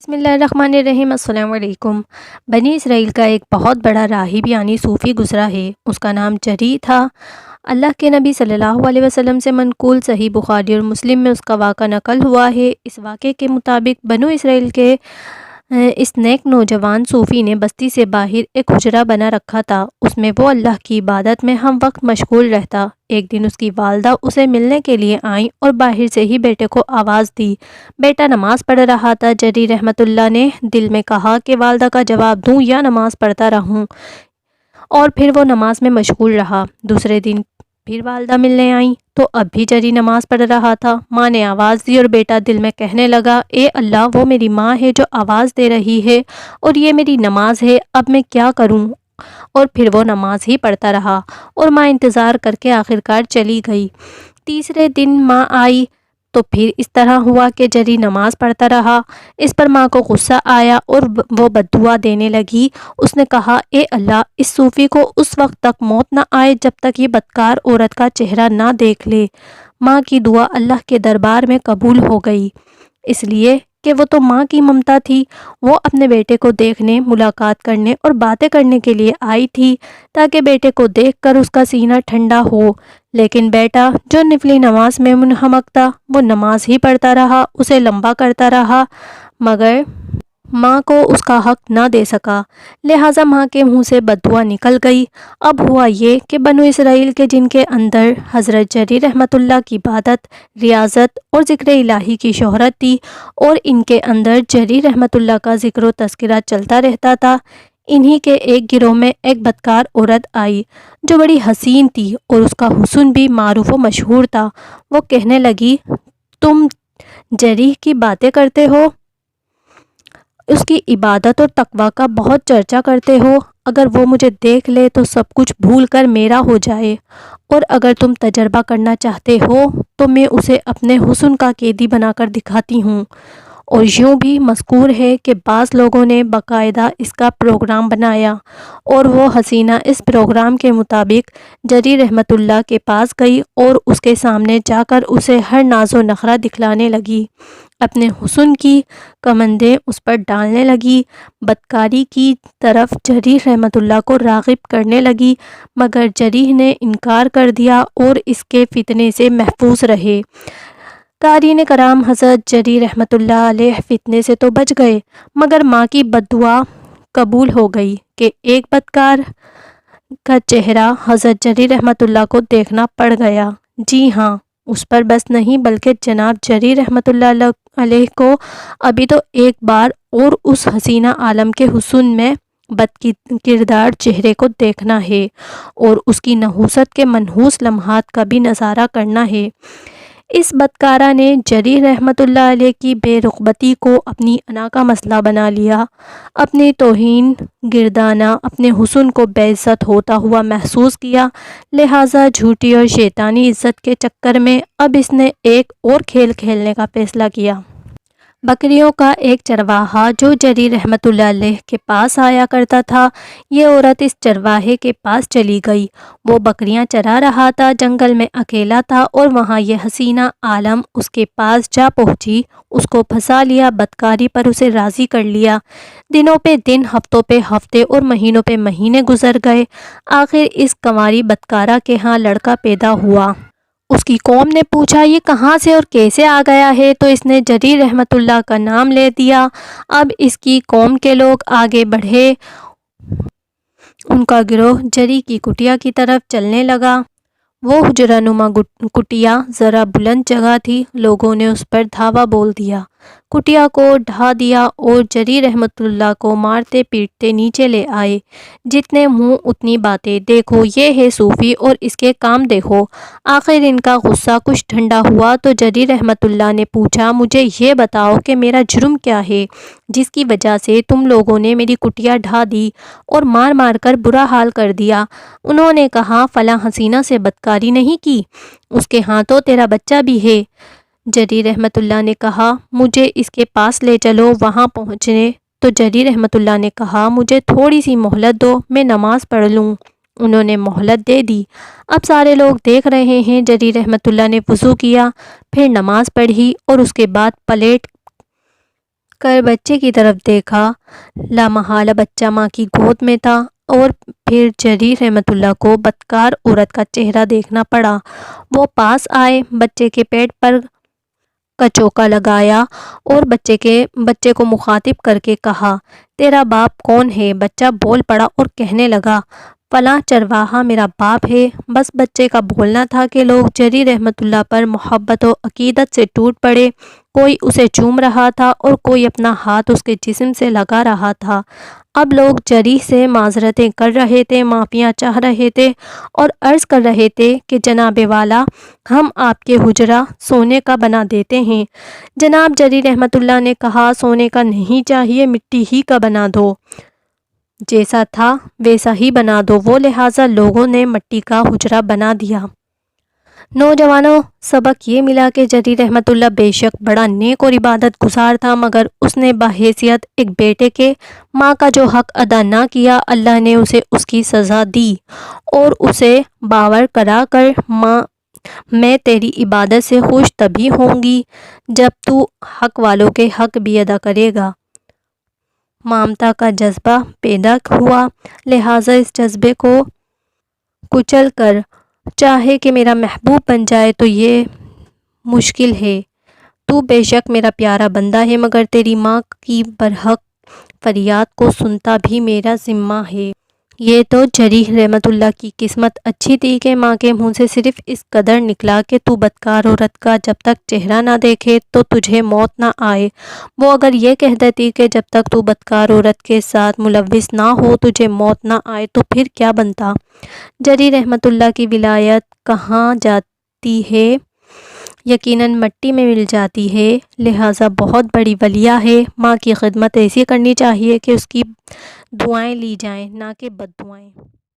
بسم اللہ الرحمن الرحیم۔ السلام علیکم۔ بنی اسرائیل کا ایک بہت بڑا راہب یعنی صوفی گزرا ہے، اس کا نام جری تھا۔ اللہ کے نبی صلی اللہ علیہ وسلم سے منقول صحیح بخاری اور مسلم میں اس کا واقعہ نقل ہوا ہے۔ اس واقعے کے مطابق بنو اسرائیل کے اس نیک نوجوان صوفی نے بستی سے باہر ایک حجرہ بنا رکھا تھا، اس میں وہ اللہ کی عبادت میں ہم وقت مشغول رہتا۔ ایک دن اس کی والدہ اسے ملنے کے لیے آئیں اور باہر سے ہی بیٹے کو آواز دی۔ بیٹا نماز پڑھ رہا تھا۔ جری رحمۃ اللہ نے دل میں کہا کہ والدہ کا جواب دوں یا نماز پڑھتا رہوں، اور پھر وہ نماز میں مشغول رہا۔ دوسرے دن پھر والدہ ملنے آئیں تو اب بھی جری نماز پڑھ رہا تھا۔ ماں نے آواز دی اور بیٹا دل میں کہنے لگا، اے اللہ، وہ میری ماں ہے جو آواز دے رہی ہے اور یہ میری نماز ہے، اب میں کیا کروں؟ اور پھر وہ نماز ہی پڑھتا رہا اور ماں انتظار کر کے آخرکار چلی گئی۔ تیسرے دن ماں آئی تو پھر اس طرح ہوا کہ جری نماز پڑھتا رہا۔ اس پر ماں کو غصہ آیا اور وہ بددعا دینے لگی۔ اس نے کہا، اے اللہ، اس صوفی کو اس وقت تک موت نہ آئے جب تک یہ بدکار عورت کا چہرہ نہ دیکھ لے۔ ماں کی دعا اللہ کے دربار میں قبول ہو گئی، اس لیے کہ وہ تو ماں کی ممتا تھی۔ وہ اپنے بیٹے کو دیکھنے، ملاقات کرنے اور باتیں کرنے کے لیے آئی تھی تاکہ بیٹے کو دیکھ کر اس کا سینہ ٹھنڈا ہو، لیکن بیٹا جو نفلی نماز میں منہمک تھا وہ نماز ہی پڑھتا رہا، اسے لمبا کرتا رہا، مگر ماں کو اس کا حق نہ دے سکا، لہٰذا ماں کے منہ سے بددعا نکل گئی۔ اب ہوا یہ کہ بنو اسرائیل کے جن کے اندر حضرت جری رحمۃ اللہ کی عبادت، ریاضت اور ذکر الہی کی شہرت تھی، اور ان کے اندر جری رحمۃ اللہ کا ذکر و تذکرہ چلتا رہتا تھا، انہی کے ایک گروہ میں ایک بدکار عورت آئی جو بڑی حسین تھی اور اس کا حسن بھی معروف و مشہور تھا۔ وہ کہنے لگی، تم جری کی باتیں کرتے ہو، اس کی عبادت اور تقویٰ کا بہت چرچا کرتے ہو، اگر وہ مجھے دیکھ لے تو سب کچھ بھول کر میرا ہو جائے، اور اگر تم تجربہ کرنا چاہتے ہو تو میں اسے اپنے حسن کا قیدی بنا کر دکھاتی ہوں۔ اور یوں بھی مذکور ہے کہ بعض لوگوں نے باقاعدہ اس کا پروگرام بنایا اور وہ حسینہ اس پروگرام کے مطابق جری رحمۃ اللہ کے پاس گئی اور اس کے سامنے جا کر اسے ہر ناز و نخرہ دکھلانے لگی، اپنے حسن کی کمندیں اس پر ڈالنے لگی، بدکاری کی طرف جری رحمۃ اللہ کو راغب کرنے لگی، مگر جری نے انکار کر دیا اور اس کے فتنے سے محفوظ رہے۔ قارئین کرام، حضرت جری رحمۃ اللہ علیہ فتنے سے تو بچ گئے، مگر ماں کی بددعا قبول ہو گئی کہ ایک بدکار کا چہرہ حضرت جری رحمۃ اللہ کو دیکھنا پڑ گیا۔ جی ہاں، اس پر بس نہیں بلکہ جناب جری رحمۃ اللہ علیہ کو ابھی تو ایک بار اور اس حسینہ عالم کے حسن میں بد کردار چہرے کو دیکھنا ہے اور اس کی نحوست کے منحوس لمحات کا بھی نظارہ کرنا ہے۔ اس بدکارہ نے جری رحمۃ اللہ علیہ کی بے رغبتی کو اپنی انا کا مسئلہ بنا لیا، اپنی توہین گردانہ اپنے حسن کو بے عزت ہوتا ہوا محسوس کیا، لہٰذا جھوٹی اور شیطانی عزت کے چکر میں اب اس نے ایک اور کھیل کھیلنے کا فیصلہ کیا۔ بکریوں کا ایک چرواہا جو جری رحمۃ اللہ علیہ کے پاس آیا کرتا تھا، یہ عورت اس چرواہے کے پاس چلی گئی۔ وہ بکریاں چرا رہا تھا، جنگل میں اکیلا تھا، اور وہاں یہ حسینہ عالم اس کے پاس جا پہنچی، اس کو پھنسا لیا، بدکاری پر اسے راضی کر لیا۔ دنوں پہ دن، ہفتوں پہ ہفتے اور مہینوں پہ مہینے گزر گئے۔ آخر اس کنواری بدکارہ کے ہاں لڑکا پیدا ہوا۔ اس کی قوم نے پوچھا، یہ کہاں سے اور کیسے آ گیا ہے؟ تو اس نے جری رحمۃ اللہ کا نام لے دیا۔ اب اس کی قوم کے لوگ آگے بڑھے، ان کا گروہ جری کی کٹیا کی طرف چلنے لگا۔ وہ حجرہ نما کٹیا ذرا بلند جگہ تھی، لوگوں نے اس پر دھاوا بول دیا، کٹیا کو ڈھا دیا اور جری رحمۃ اللہ کو مارتے پیٹتے نیچے لے آئے۔ جتنے منہ اتنی باتیں، دیکھو یہ ہے صوفی اور اس کے کام دیکھو۔ آخر ان کا غصہ کچھ ٹھنڈا ہوا تو جری رحمۃ اللہ نے پوچھا، مجھے یہ بتاؤ کہ میرا جرم کیا ہے جس کی وجہ سے تم لوگوں نے میری کٹیا ڈھا دی اور مار مار کر برا حال کر دیا؟ انہوں نے کہا، فلاں حسینہ سے بدکاری نہیں کی، اس کے ہاں تو تیرا بچہ بھی ہے۔ جری رحمۃ اللہ نے کہا، مجھے اس کے پاس لے چلو۔ وہاں پہنچنے تو جری رحمۃ اللہ نے کہا، مجھے تھوڑی سی مہلت دو، میں نماز پڑھ لوں۔ انہوں نے مہلت دے دی۔ اب سارے لوگ دیکھ رہے ہیں۔ جری رحمۃ اللہ نے وضو کیا، پھر نماز پڑھی اور اس کے بعد پلیٹ کر بچے کی طرف دیکھا۔ لامحالہ بچہ ماں کی گود میں تھا، اور پھر جریر رحمۃ اللہ کو بدکار عورت کا چہرہ دیکھنا پڑا۔ وہ پاس آئے، بچے کے پیٹ پر کچوکا لگایا اور بچے کو مخاطب کر کے کہا، تیرا باپ کون ہے؟ بچہ بول پڑا اور کہنے لگا، فلاں چرواہا میرا باپ ہے۔ بس بچے کا بولنا تھا کہ لوگ جریر رحمۃ اللہ پر محبت و عقیدت سے ٹوٹ پڑے۔ کوئی اسے چوم رہا تھا اور کوئی اپنا ہاتھ اس کے جسم سے لگا رہا تھا۔ اب لوگ جریر سے معذرتیں کر رہے تھے، معافیاں چاہ رہے تھے اور عرض کر رہے تھے کہ جناب والا، ہم آپ کے حجرہ سونے کا بنا دیتے ہیں۔ جناب جریر رحمۃ اللہ نے کہا، سونے کا نہیں چاہیے، مٹی ہی کا بنا دو، جیسا تھا ویسا ہی بنا دو۔ وہ لہٰذا لوگوں نے مٹی کا حجرہ بنا دیا۔ نوجوانوں، سبق یہ ملا کہ جریر رحمۃ اللہ بے شک بڑا نیک اور عبادت گزار تھا، مگر اس نے بحیثیت ایک بیٹے کے ماں کا جو حق ادا نہ کیا، اللہ نے اسے اس کی سزا دی اور اسے باور کرا کر، ماں میں تیری عبادت سے خوش تبھی ہوں گی جب تو حق والوں کے حق بھی ادا کرے گا۔ ممتا کا جذبہ پیدا ہوا، لہٰذا اس جذبے کو کچل کر چاہے کہ میرا محبوب بن جائے تو یہ مشکل ہے۔ تو بے شک میرا پیارا بندہ ہے، مگر تیری ماں کی برحق فریاد کو سنتا بھی میرا ذمہ ہے۔ یہ تو جریر رحمۃ اللہ کی قسمت اچھی تھی کہ ماں کے منہ سے صرف اس قدر نکلا کہ تو بدکار عورت کا جب تک چہرہ نہ دیکھے تو تجھے موت نہ آئے۔ وہ اگر یہ کہہ دیتی کہ جب تک تو بدکار عورت کے ساتھ ملوث نہ ہو تجھے موت نہ آئے تو پھر کیا بنتا؟ جریر رحمۃ اللہ کی ولایت کہاں جاتی ہے؟ یقیناً مٹی میں مل جاتی ہے، لہٰذا بہت بڑی ولیہ ہے۔ ماں کی خدمت ایسی کرنی چاہیے کہ اس کی دعائیں لی جائیں، نہ کہ بد دعائیں۔